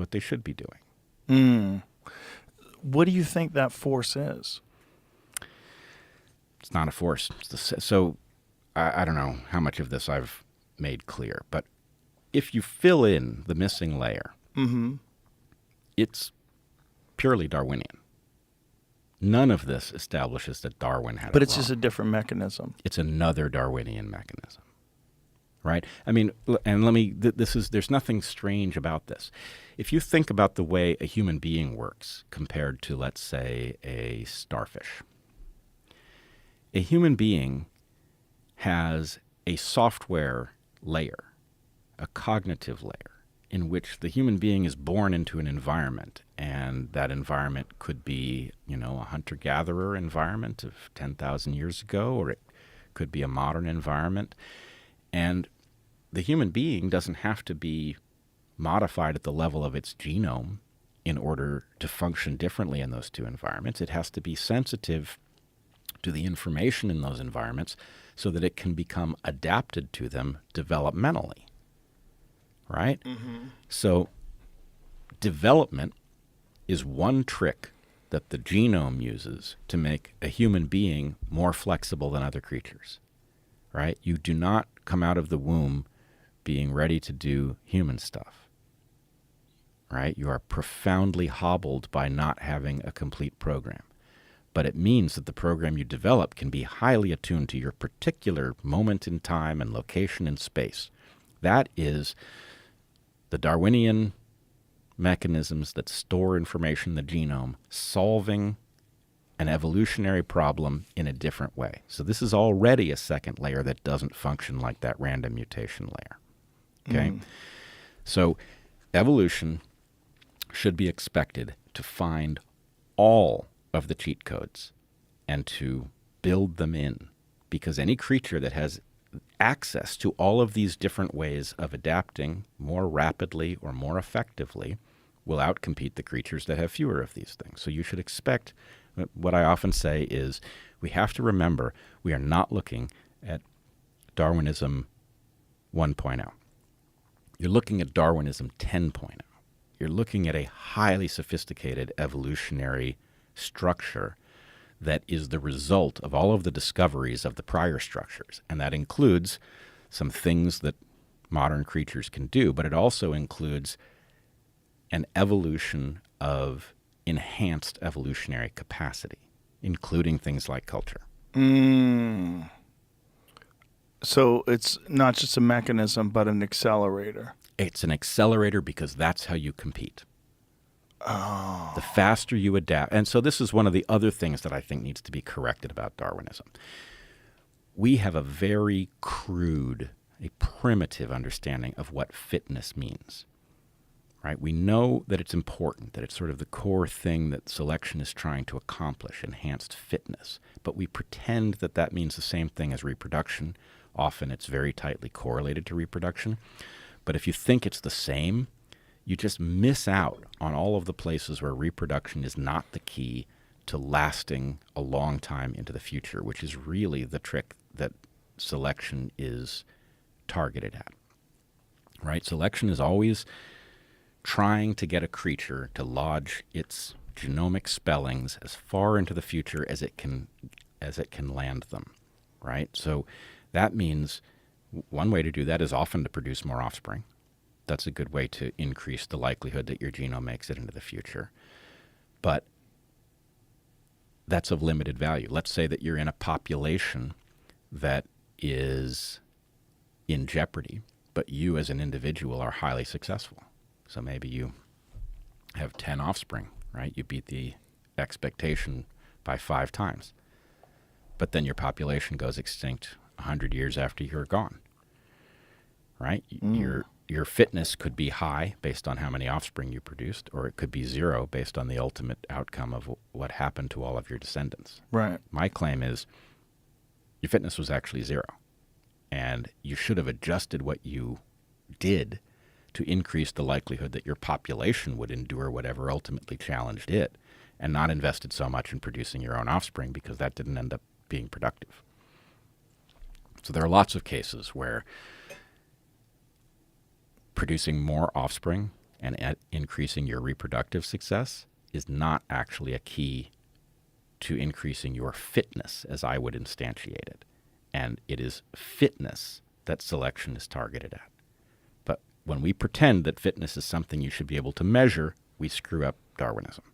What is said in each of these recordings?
what they should be doing. What do you think that force is? It's not a force. So I don't know how much of this I've made clear, but if you fill in the missing layer, it's purely Darwinian. None of this establishes that Darwin had it But it's wrong. just a different mechanism. It's another Darwinian mechanism, right? I mean, and there's nothing strange about this. If you think about the way a human being works compared to, let's say, a starfish, a human being has a software layer, a cognitive layer, in which the human being is born into an environment, and that environment could be, a hunter-gatherer environment of 10,000 years ago, or it could be a modern environment. And the human being doesn't have to be modified at the level of its genome in order to function differently in those two environments. It has to be sensitive to the information in those environments so that it can become adapted to them developmentally. Right? So development is one trick that the genome uses to make a human being more flexible than other creatures. Right? You do not come out of the womb being ready to do human stuff. Right? You are profoundly hobbled by not having a complete program. But it means that the program you develop can be highly attuned to your particular moment in time and location in space. That is the Darwinian mechanisms that store information in the genome, solving an evolutionary problem in a different way. So this is already a second layer that doesn't function like that random mutation layer. Okay? So evolution should be expected to find all of the cheat codes and to build them in, because any creature that has access to all of these different ways of adapting more rapidly or more effectively will outcompete the creatures that have fewer of these things. So you should expect, what I often say is, we have to remember we are not looking at Darwinism 1.0. You're looking at Darwinism 10.0. You're looking at a highly sophisticated evolutionary structure that is the result of all of the discoveries of the prior structures. And that includes some things that modern creatures can do, but it also includes an evolution of enhanced evolutionary capacity, including things like culture. So it's not just a mechanism, but an accelerator. It's an accelerator because that's how you compete. Oh. The faster you adapt. And so this is one of the other things that I think needs to be corrected about Darwinism. We have a very crude, a primitive understanding of what fitness means. Right? We know that it's important, that it's sort of the core thing that selection is trying to accomplish, enhanced fitness. But we pretend that that means the same thing as reproduction. Often it's very tightly correlated to reproduction. But if you think it's the same, you just miss out on all of the places where reproduction is not the key to lasting a long time into the future, which is really the trick that selection is targeted at. Right? Selection is always trying to get a creature to lodge its genomic spellings as far into the future as it can land them. Right? So that means one way to do that is often to produce more offspring. That's a good way to increase the likelihood that your genome makes it into the future. But that's of limited value. Let's say that you're in a population that is in jeopardy, but you as an individual are highly successful. So maybe you have 10 offspring, right? You beat the expectation by 5 times. But then your population goes extinct 100 years after you're gone, right? Your fitness could be high based on how many offspring you produced, or it could be 0 based on the ultimate outcome of what happened to all of your descendants. Right. My claim is your fitness was actually 0, and you should have adjusted what you did to increase the likelihood that your population would endure whatever ultimately challenged it, and not invested so much in producing your own offspring because that didn't end up being productive. So there are lots of cases where producing more offspring and increasing your reproductive success is not actually a key to increasing your fitness, as I would instantiate it. And it is fitness that selection is targeted at. But when we pretend that fitness is something you should be able to measure, we screw up Darwinism.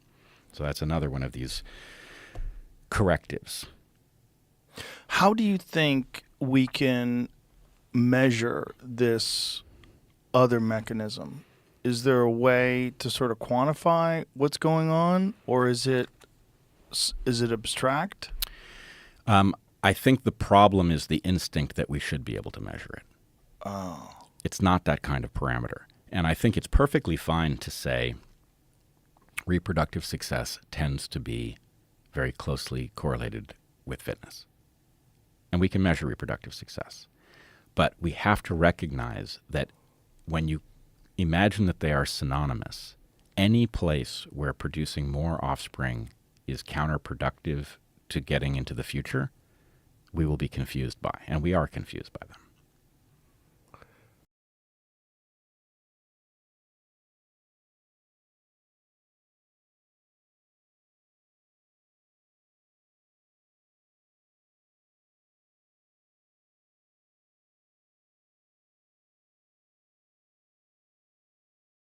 So that's another one of these correctives. How do you think we can measure this other mechanism? Is there a way to sort of quantify what's going on, or is it abstract? I think the problem is the instinct that we should be able to measure it. Oh. It's not that kind of parameter. And I think it's perfectly fine to say reproductive success tends to be very closely correlated with fitness. And we can measure reproductive success. But we have to recognize that when you imagine that they are synonymous, any place where producing more offspring is counterproductive to getting into the future, we will be confused by, and we are confused by them.